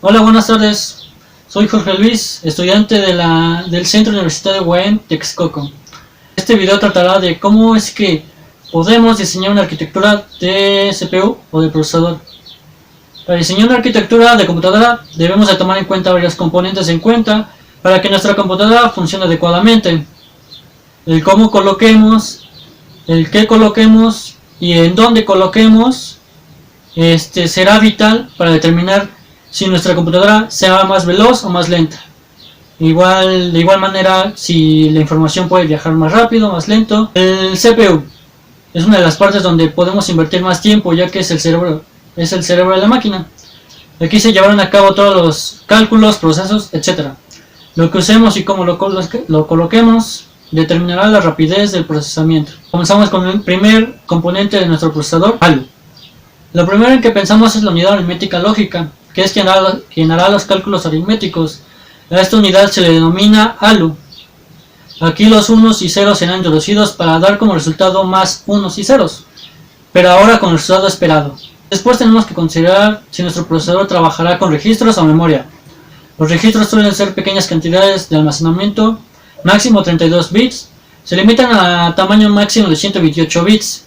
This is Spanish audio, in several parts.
Hola, buenas tardes. Soy Jorge Luis, estudiante del Centro Universitario UAM Texcoco. Este video tratará de cómo es que podemos diseñar una arquitectura de CPU o de procesador. Para diseñar una arquitectura de computadora debemos de tomar en cuenta varios componentes para que nuestra computadora funcione adecuadamente. El cómo coloquemos, el qué coloquemos y en dónde coloquemos será vital para determinar si nuestra computadora sea más veloz o más lenta. De igual manera, si la información puede viajar más rápido o más lento. El CPU es una de las partes donde podemos invertir más tiempo, ya que es el cerebro de la máquina. Aquí se llevarán a cabo todos los cálculos, procesos, etc. Lo que usemos y cómo lo coloquemos determinará la rapidez del procesamiento. Comenzamos con el primer componente de nuestro procesador, ALU. Lo primero en que pensamos es la unidad aritmética lógica, que es quien hará los cálculos aritméticos. A esta unidad se le denomina ALU. Aquí los unos y ceros serán introducidos para dar como resultado más unos y ceros, pero ahora con el resultado esperado. Después tenemos que considerar si nuestro procesador trabajará con registros o memoria. Los registros suelen ser pequeñas cantidades de almacenamiento, máximo 32 bits, se limitan a tamaño máximo de 128 bits,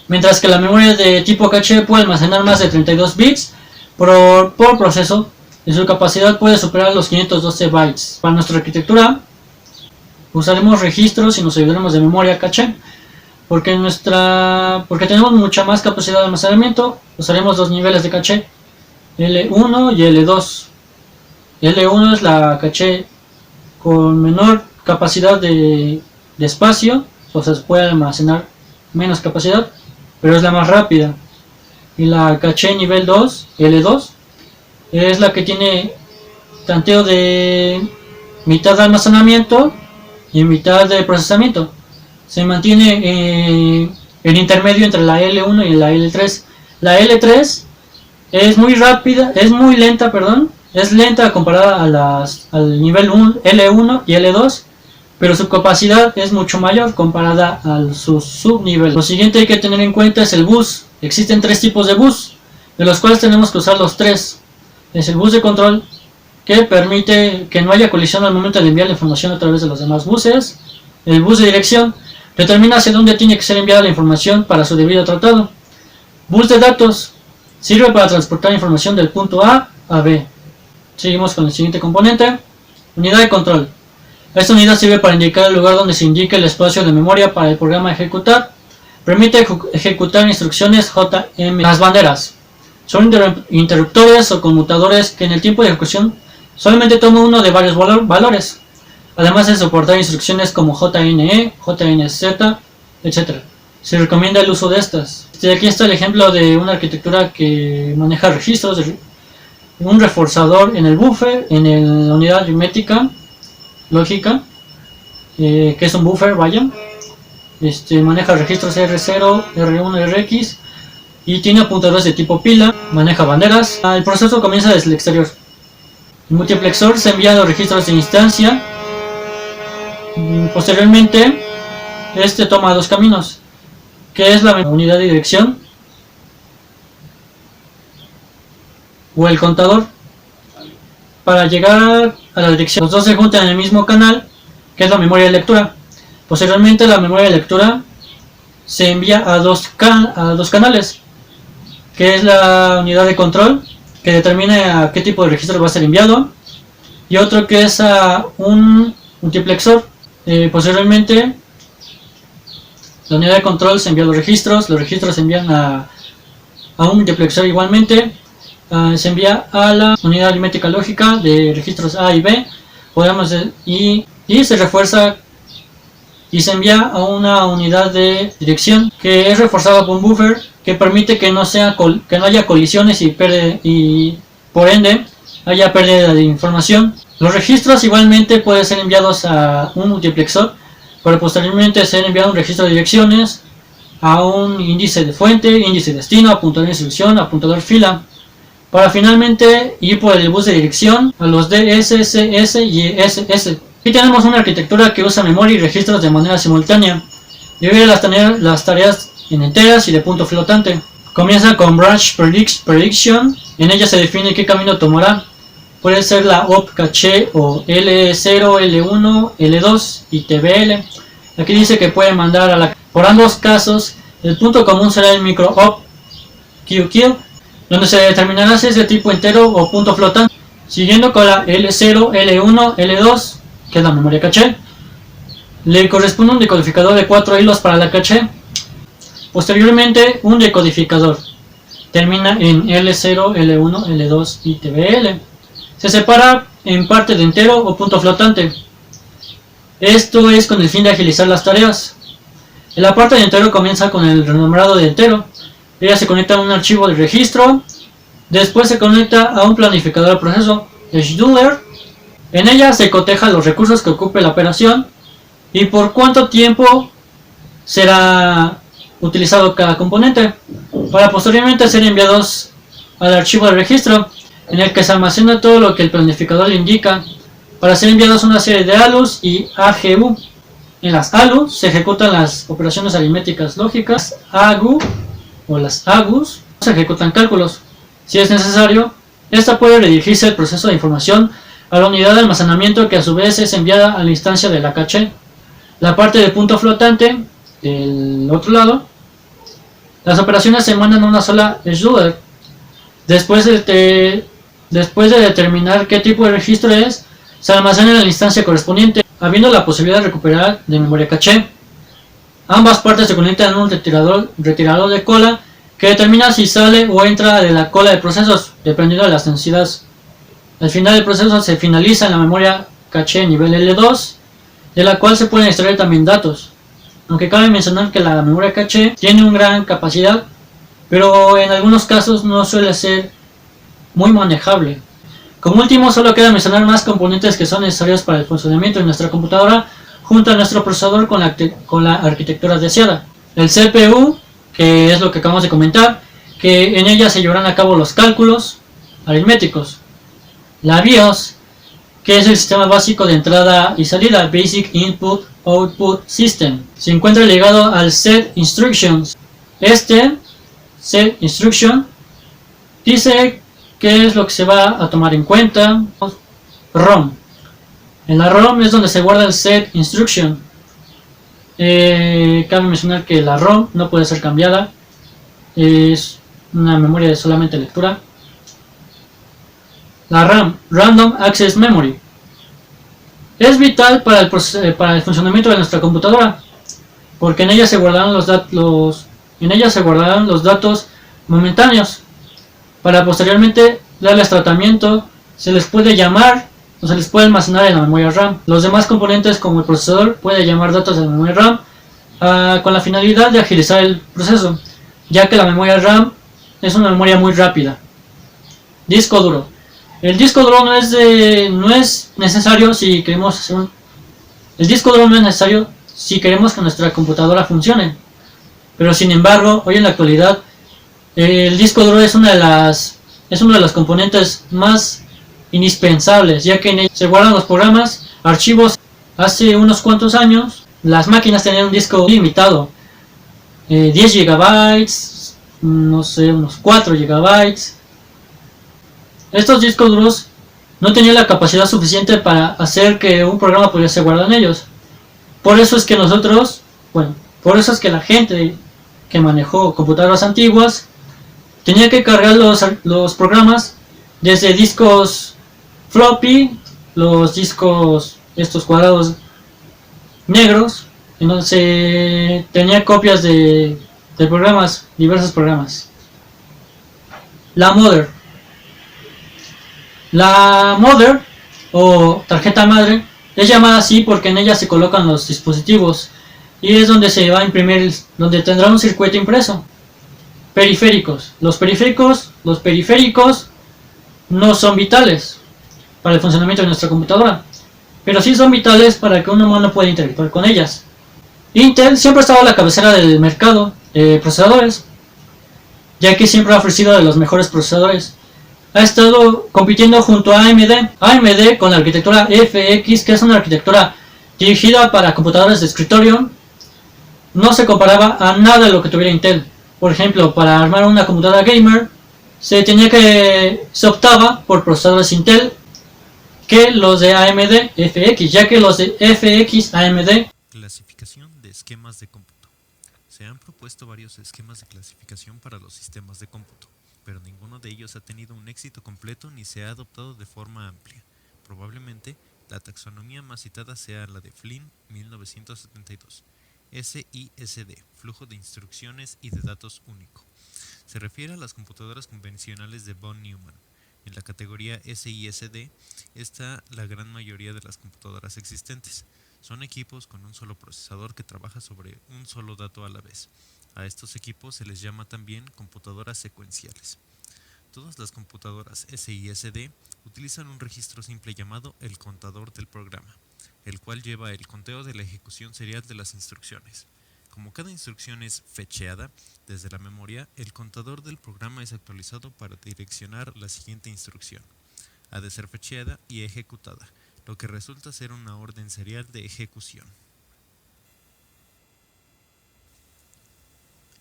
mientras que la memoria de tipo caché puede almacenar más de 32 bits por proceso, y su capacidad puede superar los 512 bytes. Para nuestra arquitectura usaremos registros y nos ayudaremos de memoria caché, porque tenemos mucha más capacidad de almacenamiento. Usaremos dos niveles de caché, L1 y L2. L1 es la caché con menor capacidad de espacio, o sea, se puede almacenar menos capacidad, pero es la más rápida. Y la caché nivel 2, L2, es la que tiene tanteo de mitad de almacenamiento y mitad de procesamiento. Se mantiene el intermedio entre la L1 y la L3. La L3 es muy rápida, es lenta comparada al nivel L1 y L2, pero su capacidad es mucho mayor comparada a sus subniveles. Lo siguiente hay que tener en cuenta es el bus. Existen tres tipos de bus, de los cuales tenemos que usar los tres. Es el bus de control, que permite que no haya colisión al momento de enviar la información a través de los demás buses. El bus de dirección determina hacia dónde tiene que ser enviada la información para su debido tratado. Bus de datos sirve para transportar información del punto A a B. Seguimos con el siguiente componente, unidad de control. Esta unidad sirve para indicar el lugar donde se indica el espacio de memoria para el programa ejecutar. Permite ejecutar instrucciones JM. Las banderas son interruptores o conmutadores que en el tiempo de ejecución solamente toman uno de varios valores, además de soportar instrucciones como JNE, JNZ, etc. Se recomienda el uso de estas. Aquí está el ejemplo de una arquitectura que maneja registros, un reforzador en el buffer, en la unidad aritmética lógica, que es un buffer, maneja registros R0, R1, Rx y tiene apuntadores de tipo pila, maneja banderas. El proceso comienza desde el exterior. El multiplexor se envía a los registros de instancia. Posteriormente, toma dos caminos, que es la unidad de dirección o el contador. Para llegar a la dirección, los dos se juntan en el mismo canal, que es la memoria de lectura. Posteriormente, la memoria de lectura se envía a dos canales, que es la unidad de control, que determina a qué tipo de registro va a ser enviado, y otro que es a un multiplexor. Posteriormente, la unidad de control se envía a los registros se envían a un multiplexor igualmente. Se envía a la unidad aritmética lógica de registros A y B, y se refuerza y se envía a una unidad de dirección que es reforzada por un buffer que permite que no haya colisiones y por ende haya pérdida de información. Los registros igualmente pueden ser enviados a un multiplexor para posteriormente ser enviado a un registro de direcciones, a un índice de fuente, índice de destino, apuntador de instrucción, apuntador fila, para finalmente ir por el bus de dirección a los DSS y SS. Aquí tenemos una arquitectura que usa memoria y registros de manera simultánea. Divide las tareas en enteras y de punto flotante. Comienza con Branch Prediction. En ella se define qué camino tomará. puede ser la OP caché o L0, L1, L2 y TBL. Aquí dice que puede mandar a la... Por ambos casos, el punto común será el micro OP QQ, donde se determinará si es de tipo entero o punto flotante. Siguiendo con la L0, L1, L2, que es la memoria caché, le corresponde un decodificador de 4 hilos para la caché. Posteriormente, un decodificador termina en L0, L1, L2 y TBL. Se separa en parte de entero o punto flotante. Esto es con el fin de agilizar las tareas. En la parte de entero comienza con el renombrado de entero. Ella se conecta a un archivo de registro. Después se conecta a un planificador de proceso, scheduler. En ella se coteja los recursos que ocupe la operación y por cuánto tiempo será utilizado cada componente, para posteriormente ser enviados al archivo de registro, en el que se almacena todo lo que el planificador le indica, para ser enviados a una serie de ALUs y AGU. En las ALU se ejecutan las operaciones aritméticas lógicas, AGU o las AGUs se ejecutan cálculos. Si es necesario, esta puede redirigirse el proceso de información a la unidad de almacenamiento, que a su vez es enviada a la instancia de la caché. La parte de punto flotante, del otro lado, las operaciones se mandan a una sola scheduler. Después de determinar qué tipo de registro es, se almacena en la instancia correspondiente, habiendo la posibilidad de recuperar de memoria caché. Ambas partes se conectan en un retirador de cola que determina si sale o entra de la cola de procesos, dependiendo de las necesidades. Al final del proceso se finaliza en la memoria caché nivel L2, de la cual se pueden extraer también datos. Aunque cabe mencionar que la memoria caché tiene una gran capacidad, pero en algunos casos no suele ser muy manejable. Como último, solo queda mencionar más componentes que son necesarios para el funcionamiento de nuestra computadora junto a nuestro procesador con la arquitectura deseada. El CPU, que es lo que acabamos de comentar, que en ella se llevarán a cabo los cálculos aritméticos. La BIOS, que es el sistema básico de entrada y salida, Basic Input Output System, se encuentra ligado al Set Instructions. Este Set Instruction dice qué es lo que se va a tomar en cuenta. ROM. En la ROM es donde se guarda el Set Instruction. Cabe mencionar que la ROM no puede ser cambiada, es una memoria de solamente lectura. La RAM, Random Access Memory, es vital para el funcionamiento de nuestra computadora, porque en ella se guardarán los datos momentáneos. Para posteriormente darles tratamiento, se les puede llamar o se les puede almacenar en la memoria RAM. Los demás componentes, como el procesador, puede llamar datos de la memoria RAM con la finalidad de agilizar el proceso, ya que la memoria RAM es una memoria muy rápida. Disco duro. El disco duro no es necesario si queremos hacer el disco duro no es necesario si queremos que nuestra computadora funcione. Pero sin embargo, hoy en la actualidad, el disco duro es uno de los componentes más indispensables, ya que en él se guardan los programas, archivos. Hace unos cuantos años, las máquinas tenían un disco limitado, 10 GB, no sé, unos 4 GB. Estos discos duros no tenían la capacidad suficiente para hacer que un programa pudiese guardar en ellos. Por eso es que la gente que manejó computadoras antiguas tenía que cargar los programas desde discos floppy, los discos estos cuadrados negros, en donde se tenía copias de programas, diversos programas. La mother o tarjeta madre es llamada así porque en ella se colocan los dispositivos y es donde se va a imprimir, donde tendrá un circuito impreso. Periféricos. Los periféricos no son vitales para el funcionamiento de nuestra computadora, pero sí son vitales para que un humano pueda interactuar con ellas. Intel siempre ha estado a la cabecera del mercado de procesadores, ya que siempre ha ofrecido de los mejores procesadores. Ha estado compitiendo junto a AMD con la arquitectura FX, que es una arquitectura dirigida para computadoras de escritorio. No se comparaba a nada de lo que tuviera Intel. Por ejemplo, para armar una computadora gamer se optaba por procesadores Intel que los de AMD FX, ya que los de FX AMD. Clasificación de esquemas de cómputo. Se han propuesto varios esquemas de clasificación para los sistemas de cómputo, pero ninguno de ellos ha tenido un éxito completo ni se ha adoptado de forma amplia. Probablemente, la taxonomía más citada sea la de Flynn, 1972. SISD, flujo de instrucciones y de datos único. Se refiere a las computadoras convencionales de von Neumann. En la categoría SISD está la gran mayoría de las computadoras existentes. Son equipos con un solo procesador que trabaja sobre un solo dato a la vez. A estos equipos se les llama también computadoras secuenciales. Todas las computadoras SISD utilizan un registro simple llamado el contador del programa, el cual lleva el conteo de la ejecución serial de las instrucciones. Como cada instrucción es fecheada desde la memoria, el contador del programa es actualizado para direccionar la siguiente instrucción. Ha de ser fecheada y ejecutada, lo que resulta ser una orden serial de ejecución.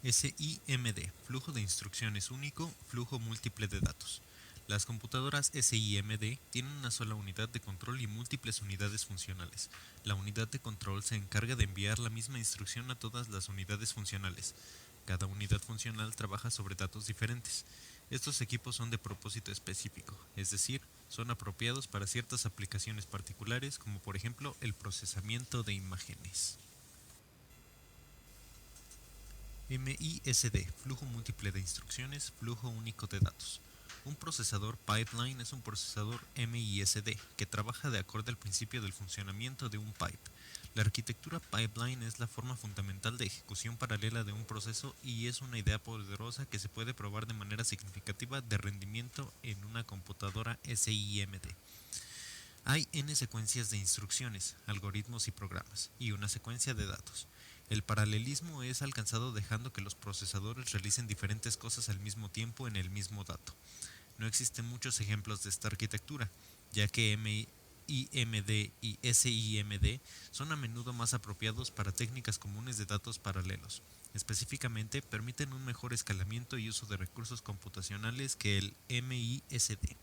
SIMD, flujo de instrucciones único, flujo múltiple de datos. Las computadoras SIMD tienen una sola unidad de control y múltiples unidades funcionales. La unidad de control se encarga de enviar la misma instrucción a todas las unidades funcionales. Cada unidad funcional trabaja sobre datos diferentes. Estos equipos son de propósito específico, es decir, son apropiados para ciertas aplicaciones particulares como por ejemplo el procesamiento de imágenes. MISD, flujo múltiple de instrucciones, flujo único de datos. Un procesador pipeline es un procesador MISD que trabaja de acuerdo al principio del funcionamiento de un pipe. La arquitectura pipeline es la forma fundamental de ejecución paralela de un proceso y es una idea poderosa que se puede probar de manera significativa de rendimiento en una computadora SIMD. Hay n secuencias de instrucciones, algoritmos y programas, y una secuencia de datos. El paralelismo es alcanzado dejando que los procesadores realicen diferentes cosas al mismo tiempo en el mismo dato. No existen muchos ejemplos de esta arquitectura, ya que MIMD y SIMD son a menudo más apropiados para técnicas comunes de datos paralelos. Específicamente, permiten un mejor escalamiento y uso de recursos computacionales que el MISD.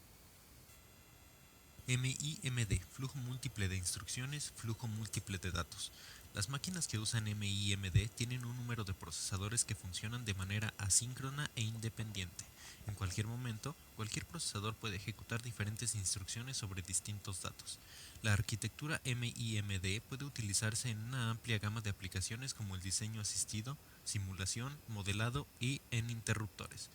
MIMD, flujo múltiple de instrucciones, flujo múltiple de datos. Las máquinas que usan MIMD tienen un número de procesadores que funcionan de manera asíncrona e independiente. En cualquier momento, cualquier procesador puede ejecutar diferentes instrucciones sobre distintos datos. La arquitectura MIMD puede utilizarse en una amplia gama de aplicaciones como el diseño asistido, simulación, modelado y en interruptores.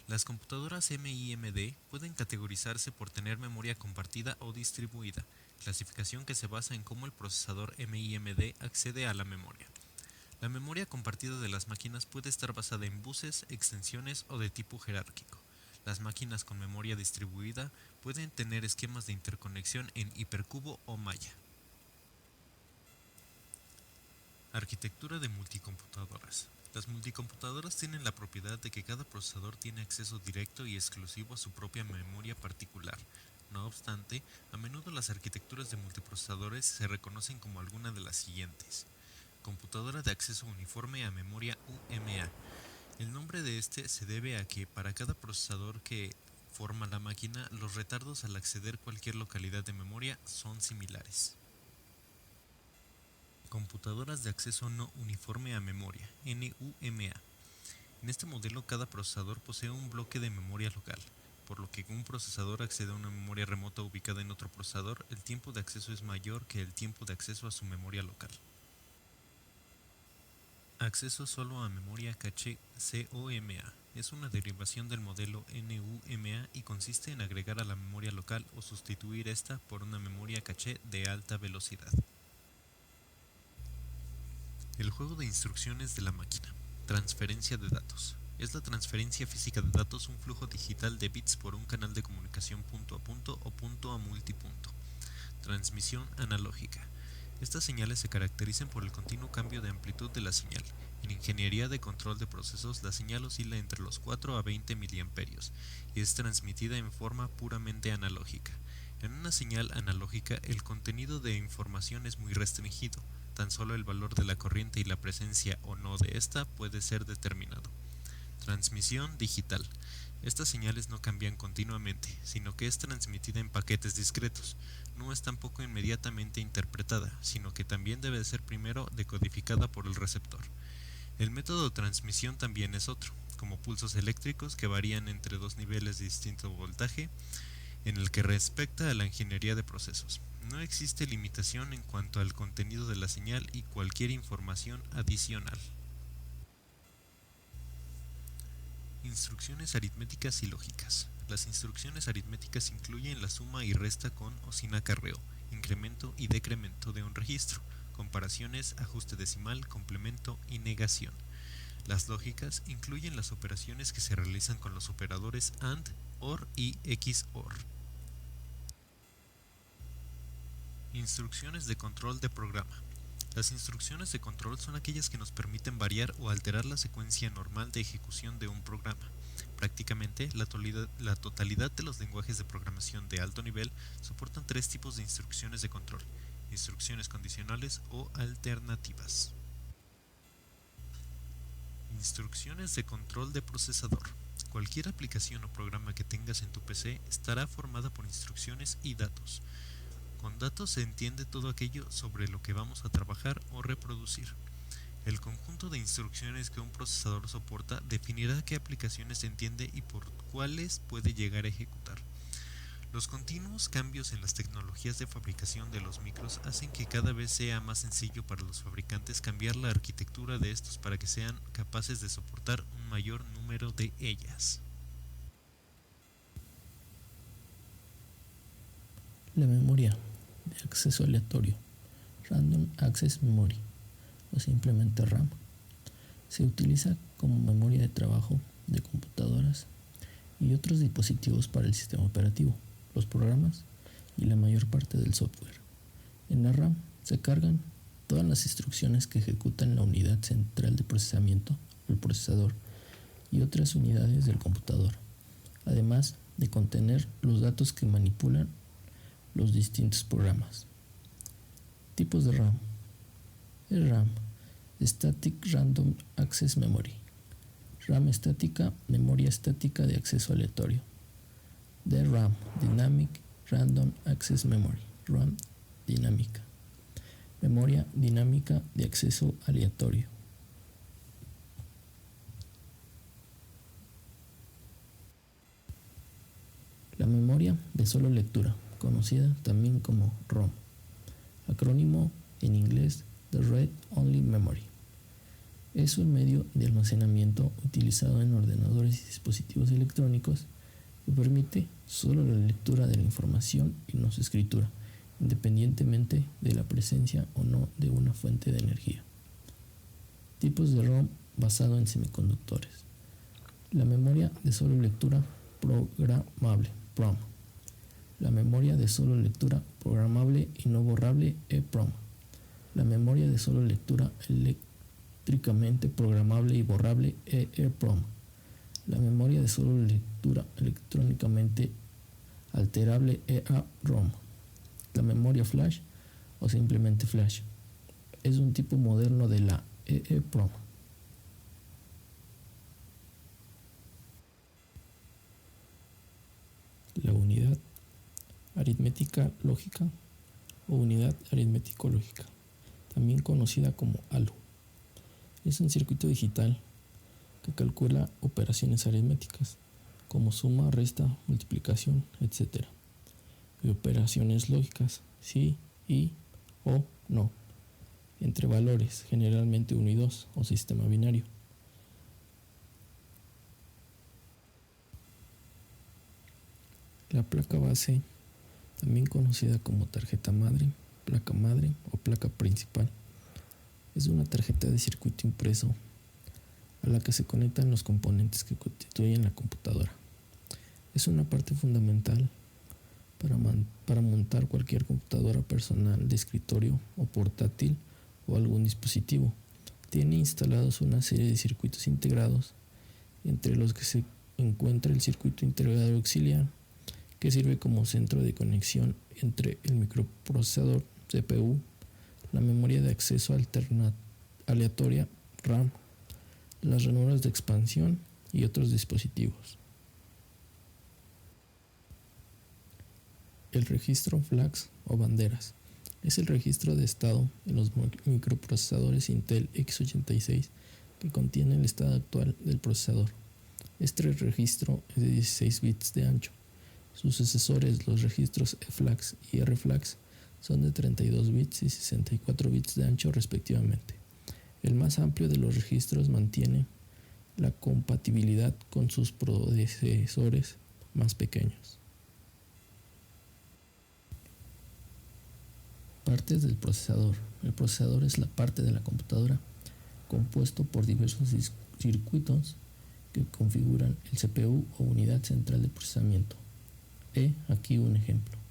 Las computadoras MIMD pueden categorizarse por tener memoria compartida o distribuida, clasificación que se basa en cómo el procesador MIMD accede a la memoria. La memoria compartida de las máquinas puede estar basada en buses, extensiones o de tipo jerárquico. Las máquinas con memoria distribuida pueden tener esquemas de interconexión en hipercubo o malla. Arquitectura de multicomputadoras. Las multicomputadoras tienen la propiedad de que cada procesador tiene acceso directo y exclusivo a su propia memoria particular. No obstante, a menudo las arquitecturas de multiprocesadores se reconocen como alguna de las siguientes. Computadora de acceso uniforme a memoria UMA. El nombre de este se debe a que para cada procesador que forma la máquina, los retardos al acceder a cualquier localidad de memoria son similares. Computadoras de acceso no uniforme a memoria, NUMA. En este modelo cada procesador posee un bloque de memoria local, por lo que un procesador accede a una memoria remota ubicada en otro procesador, el tiempo de acceso es mayor que el tiempo de acceso a su memoria local. Acceso solo a memoria caché COMA. Es una derivación del modelo NUMA y consiste en agregar a la memoria local o sustituir esta por una memoria caché de alta velocidad. El juego de instrucciones de la máquina. Transferencia de datos. Es la transferencia física de datos, un flujo digital de bits por un canal de comunicación punto a punto o punto a multipunto. Transmisión analógica. Estas señales se caracterizan por el continuo cambio de amplitud de la señal. En ingeniería de control de procesos, la señal oscila entre los 4 a 20 miliamperios y es transmitida en forma puramente analógica. En una señal analógica, el contenido de información es muy restringido. Tan solo el valor de la corriente y la presencia o no de esta puede ser determinado. Transmisión digital. Estas señales no cambian continuamente, sino que es transmitida en paquetes discretos. No es tampoco inmediatamente interpretada, sino que también debe ser primero decodificada por el receptor. El método de transmisión también es otro, como pulsos eléctricos que varían entre dos niveles de distinto voltaje, en el que respecta a la ingeniería de procesos. No existe limitación en cuanto al contenido de la señal y cualquier información adicional. Instrucciones aritméticas y lógicas. Las instrucciones aritméticas incluyen la suma y resta con o sin acarreo, incremento y decremento de un registro, comparaciones, ajuste decimal, complemento y negación. Las lógicas incluyen las operaciones que se realizan con los operadores AND, OR y XOR. Instrucciones de control de programa. Las instrucciones de control son aquellas que nos permiten variar o alterar la secuencia normal de ejecución de un programa. Prácticamente, la totalidad de los lenguajes de programación de alto nivel soportan tres tipos de instrucciones de control: instrucciones condicionales o alternativas. Instrucciones de control de procesador. Cualquier aplicación o programa que tengas en tu PC estará formada por instrucciones y datos. Con datos se entiende todo aquello sobre lo que vamos a trabajar o reproducir. El conjunto de instrucciones que un procesador soporta definirá qué aplicaciones entiende y por cuáles puede llegar a ejecutar. Los continuos cambios en las tecnologías de fabricación de los micros hacen que cada vez sea más sencillo para los fabricantes cambiar la arquitectura de estos para que sean capaces de soportar un mayor número de ellas. La memoria de acceso aleatorio, Random Access Memory, o simplemente RAM, se utiliza como memoria de trabajo de computadoras y otros dispositivos para el sistema operativo, los programas y la mayor parte del software. En la RAM se cargan todas las instrucciones que ejecutan la unidad central de procesamiento, el procesador, y otras unidades del computador, además de contener los datos que manipulan los distintos programas. Tipos de RAM. RAM, Static Random Access Memory. RAM estática, memoria estática de acceso aleatorio. DRAM, Dynamic Random Access Memory, RAM dinámica. Memoria dinámica de acceso aleatorio. La memoria de solo lectura, conocida también como ROM, acrónimo en inglés de Read Only Memory, es un medio de almacenamiento utilizado en ordenadores y dispositivos electrónicos que permite solo la lectura de la información y no su escritura, independientemente de la presencia o no de una fuente de energía. Tipos de ROM basado en semiconductores. La memoria de solo lectura programable, PROM. La memoria de solo lectura programable y no borrable, EPROM. La memoria de solo lectura eléctricamente programable y borrable, EEPROM. La memoria de solo lectura electrónicamente alterable, EAROM. La memoria flash o simplemente flash es un tipo moderno de la EEPROM. La unidad aritmética lógica o unidad aritmético-lógica, también conocida como ALU, es un circuito digital que calcula operaciones aritméticas como suma, resta, multiplicación, etc. y operaciones lógicas, sí, y, o, no, entre valores, generalmente 1 y 2 o sistema binario. La placa base, también conocida como tarjeta madre, placa madre o placa principal, es una tarjeta de circuito impreso a la que se conectan los componentes que constituyen la computadora. Es una parte fundamental para montar cualquier computadora personal de escritorio o portátil o algún dispositivo. Tiene instalados una serie de circuitos integrados, entre los que se encuentra el circuito integrador auxiliar, que sirve como centro de conexión entre el microprocesador, CPU, la memoria de acceso aleatoria, RAM, las ranuras de expansión y otros dispositivos. El registro flags o banderas es el registro de estado en los microprocesadores Intel x86 que contiene el estado actual del procesador. Este registro es de 16 bits de ancho. Sus sucesores, los registros EFLAGS y RFLAGS, son de 32 bits y 64 bits de ancho respectivamente. El más amplio de los registros mantiene la compatibilidad con sus predecesores más pequeños. Partes del procesador. El procesador es la parte de la computadora compuesto por diversos circuitos que configuran el CPU o unidad central de procesamiento. Aquí un ejemplo.